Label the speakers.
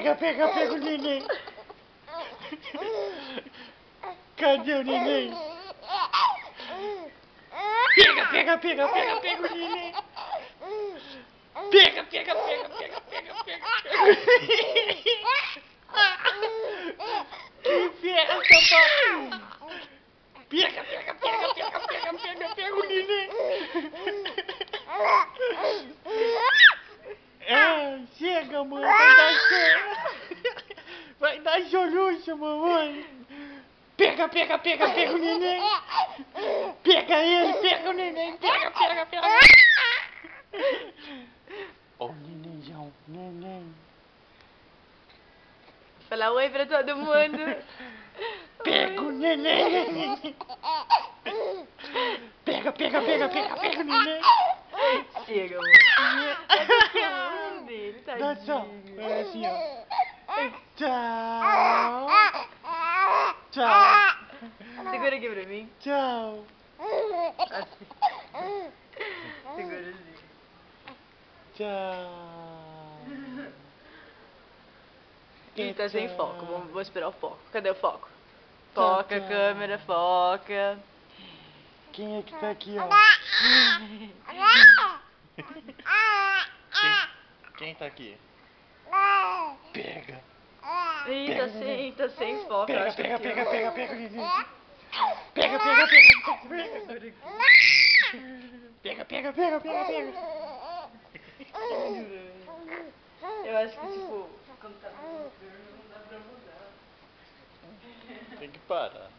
Speaker 1: Pega, pega, pega o neném. Cadê o neném? Pega, pega, pega, pega, pega o neném. Pega, pega, pega, pega, pega, pega, pega. Que festa, pá. Pega, pega, pega, pega, pega, pega, pega o neném. Chega, mãe, vai dar soluço, mamãe. Pega, pega, pega, pega o neném. Pega ele, pega o neném. Pega, pega, pega. Ó, o nenenzão, neném.
Speaker 2: Fala oi pra todo mundo.
Speaker 1: Pega o neném. Pega, pega, pega, pega, pega o neném.
Speaker 2: Chega, mano. Dele,
Speaker 1: Dá tchau.
Speaker 2: tadinho.
Speaker 1: É assim, ó. Tchau. Tchau.
Speaker 2: Segura aqui pra mim.
Speaker 1: Tchau.
Speaker 2: Assim. Segura assim.
Speaker 1: Tchau.
Speaker 2: Ih, tá sem foco. Vou esperar o foco. Cadê o foco?
Speaker 1: Tchau,
Speaker 2: Foca,
Speaker 1: tchau.
Speaker 2: câmera, foca.
Speaker 1: Quem é que tá aqui, ó? Quem tá aqui? Pega.
Speaker 2: Ih, tá sem foco. eu
Speaker 1: Pega,
Speaker 2: acho que
Speaker 1: pega,
Speaker 2: aqui,
Speaker 1: pega,
Speaker 2: ó.
Speaker 1: pega, pega, neném. Pega, pega, pega, pega. Pega, pega, pega, pega, pega.
Speaker 2: Eu acho que, tipo, quando tá no não dá pra mudar.
Speaker 1: Tem que parar.